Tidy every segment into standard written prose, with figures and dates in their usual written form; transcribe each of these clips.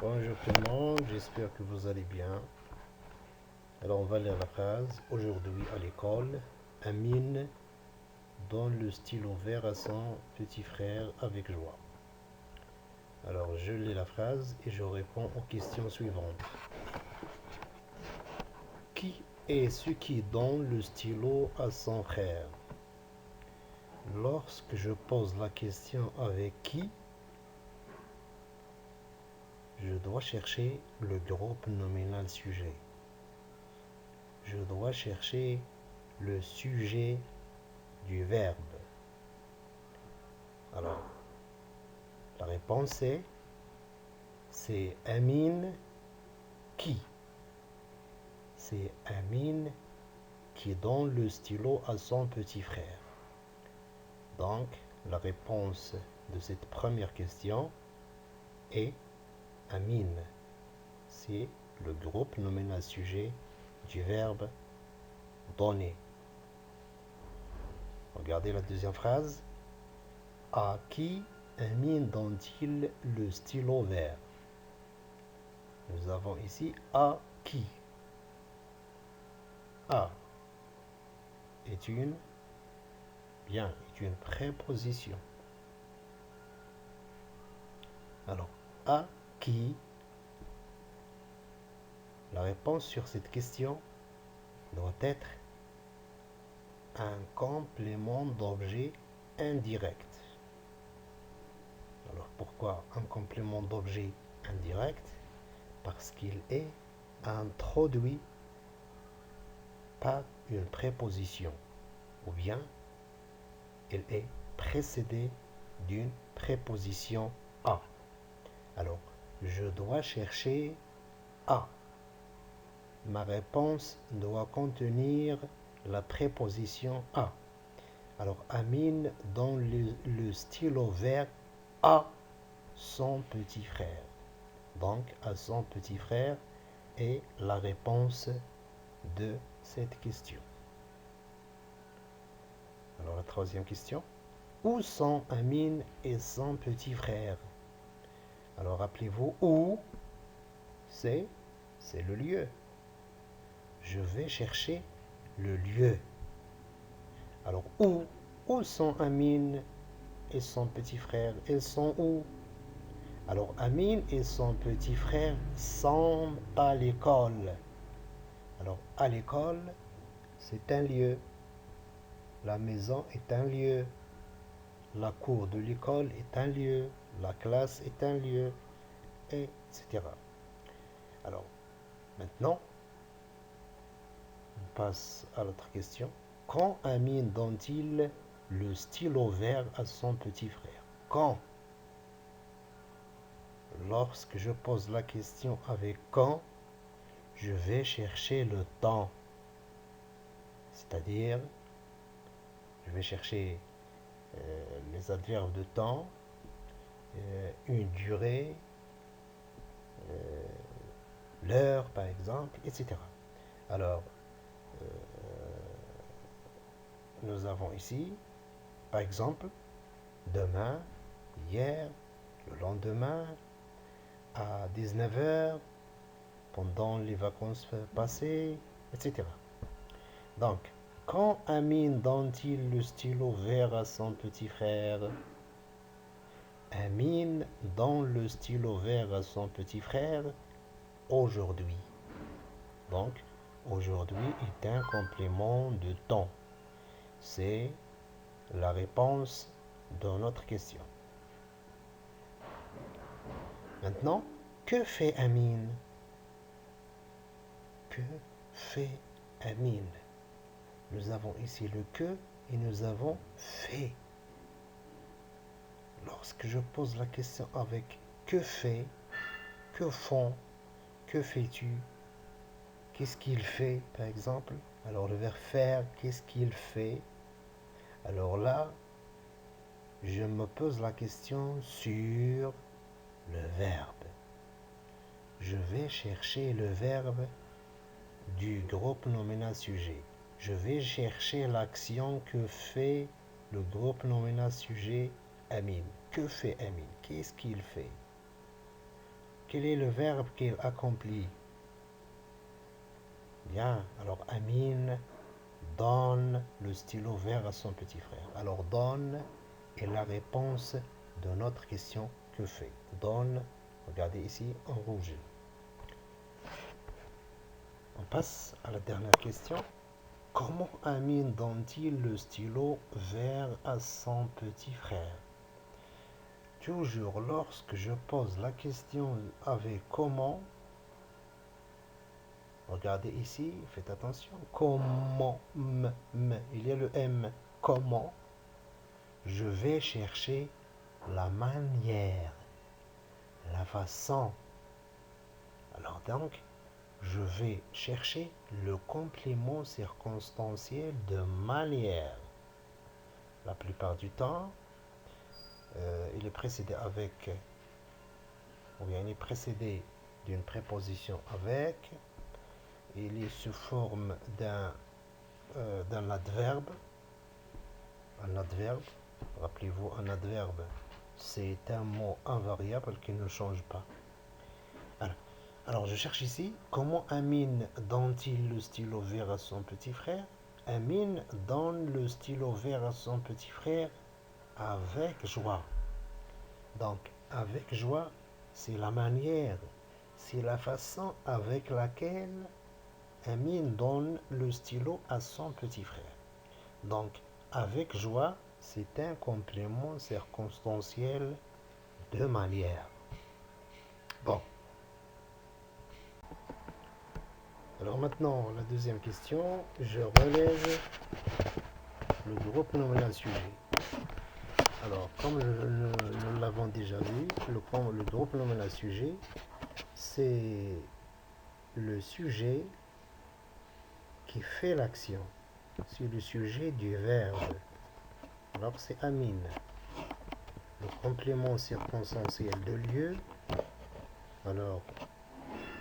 Bonjour tout le monde, j'espère que vous allez bien. Alors on va lire la phrase. Aujourd'hui à l'école, Amine donne le stylo vert à son petit frère avec joie. Alors je lis la phrase et je réponds aux questions suivantes. Qui est ce qui donne le stylo à son frère? Lorsque je pose la question avec qui, je dois chercher le groupe nominal sujet. Je dois chercher le sujet du verbe. Alors, la réponse est c'est Amine qui. C'est Amine qui donne le stylo à son petit frère. Donc, la réponse de cette première question est Amine. C'est le groupe nominal sujet du verbe donner. Regardez la deuxième phrase. À qui Amine donne-t-il le stylo vert? Nous avons ici à qui. À est une préposition. Alors, à qui? La réponse sur cette question doit être un complément d'objet indirect. Alors, pourquoi un complément d'objet indirect? Parce qu'il est introduit par une préposition, ou bien il est précédé d'une préposition à. Alors, je dois chercher à. Ma réponse doit contenir la préposition à. Alors, Amine donne le stylo vert à son petit frère. Donc, à son petit frère est la réponse de cette question. Alors, la troisième question. Où sont Amine et son petit frère? Alors, rappelez-vous, où, c'est le lieu. Je vais chercher le lieu. Alors, où sont Amine et son petit frère? Ils sont où? Alors, Amine et son petit frère sont à l'école. Alors, à l'école, c'est un lieu. La maison est un lieu. La cour de l'école est un lieu. La classe est un lieu, etc. Alors, maintenant, on passe à l'autre question. Quand Amine donne-t-il le stylo vert à son petit frère? Quand? Lorsque je pose la question avec quand, je vais chercher le temps. C'est-à-dire, je vais chercher les adverbes de temps, une durée, l'heure par exemple, etc. Alors, nous avons ici, par exemple, demain, hier, le lendemain, à 19h, pendant les vacances passées, etc. Donc, quand Amine donne-t-il le stylo vert à son petit frère? Amine donne le stylo vert à son petit frère aujourd'hui. Donc, aujourd'hui est un complément de temps. C'est la réponse de notre question. Maintenant, que fait Amine? Que fait Amine? Nous avons ici le que et nous avons fait. Lorsque je pose la question avec que fait, que font, que fais-tu, qu'est-ce qu'il fait par exemple? Alors le verbe faire, qu'est-ce qu'il fait? Alors là, je me pose la question sur le verbe. Je vais chercher le verbe du groupe nominal sujet. Je vais chercher l'action que fait le groupe nominal sujet Amine. Que fait Amine? Qu'est-ce qu'il fait? quel est le verbe qu'il accomplit? Bien, alors Amine donne le stylo vert à son petit frère. Alors donne est la réponse de notre question que fait. Donne, regardez ici en rouge. On passe à la dernière question. Comment Amine donne-t-il le stylo vert à son petit frère? Toujours lorsque je pose la question avec comment, regardez ici, faites attention. Comment, il y a le M. Comment, je vais chercher la manière, la façon. Alors donc, je vais chercher le complément circonstanciel de manière. La plupart du temps, il est précédé avec, ou bien il est précédé d'une préposition avec. Il est sous forme d'un adverbe. Un adverbe, rappelez-vous, un adverbe, c'est un mot invariable qui ne change pas. Alors, je cherche ici, comment Amine donne-t-il le stylo vert à son petit frère? Amine donne le stylo vert à son petit frère avec joie. Donc, avec joie, c'est la manière, c'est la façon avec laquelle Amine donne le stylo à son petit frère. Donc, avec joie, c'est un complément circonstanciel de manière. Bon. Alors maintenant, la deuxième question, je relève le groupe nominal sujet. Alors, comme nous l'avons déjà vu, le groupe nominal sujet, c'est le sujet qui fait l'action. C'est le sujet du verbe. Alors, c'est Amine. Le complément circonstanciel de lieu. Alors,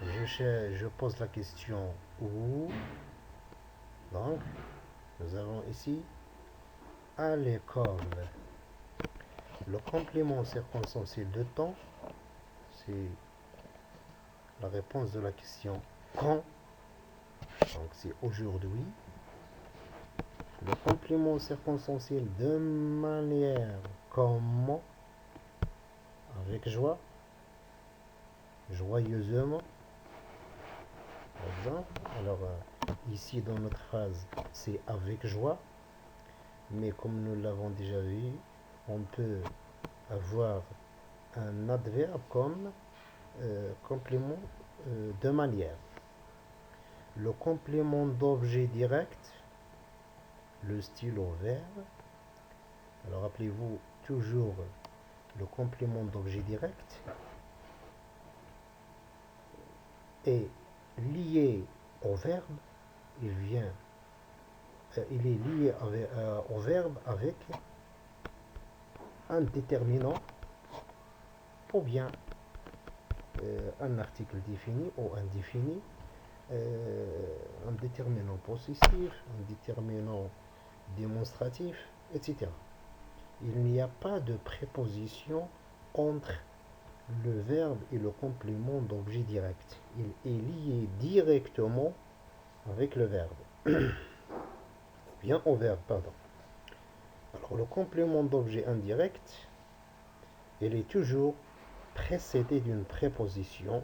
je pose la question où. Donc, nous avons ici à l'école. Le complément circonstanciel de temps, c'est la réponse de la question quand. Donc, c'est aujourd'hui. Le complément circonstanciel de manière, comment, avec joie, joyeusement. Par exemple, alors ici dans notre phrase, c'est avec joie. Mais comme nous l'avons déjà vu, on peut avoir un adverbe comme complément de manière. Le complément d'objet direct, le stylo vert. Alors rappelez-vous toujours le complément d'objet direct est lié au verbe. Il est lié au verbe avec un déterminant ou bien un article défini ou indéfini, un déterminant possessif, un déterminant démonstratif, etc. Il n'y a pas de préposition entre le verbe et le complément d'objet direct. Il est lié directement avec le verbe. Ou bien au verbe, pardon. Alors le complément d'objet indirect, il est toujours précédé d'une préposition.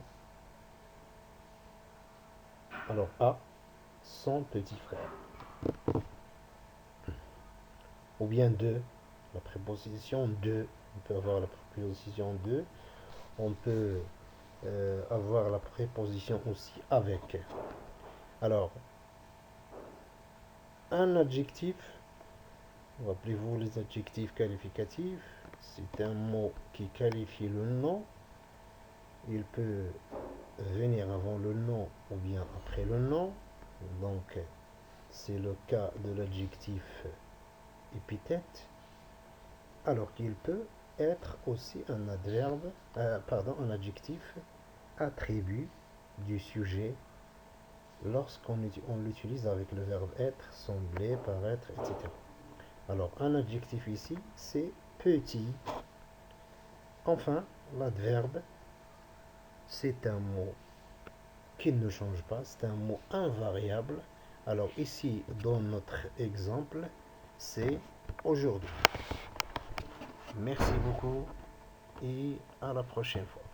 Alors à son petit frère. Ou bien de, la préposition de. On peut avoir la préposition de. On peut avoir la préposition aussi avec. Alors, un adjectif, rappelez-vous les adjectifs qualificatifs, c'est un mot qui qualifie le nom. Il peut venir avant le nom ou bien après le nom. Donc, c'est le cas de l'adjectif épithète. Alors qu'il peut être aussi un adverbe, un adjectif attribut du sujet lorsqu'on l'utilise avec le verbe être, sembler, paraître, etc. Alors, un adjectif ici, c'est petit. Enfin, l'adverbe, c'est un mot qui ne change pas, c'est un mot invariable. Alors ici, dans notre exemple, c'est aujourd'hui. Merci beaucoup et à la prochaine fois.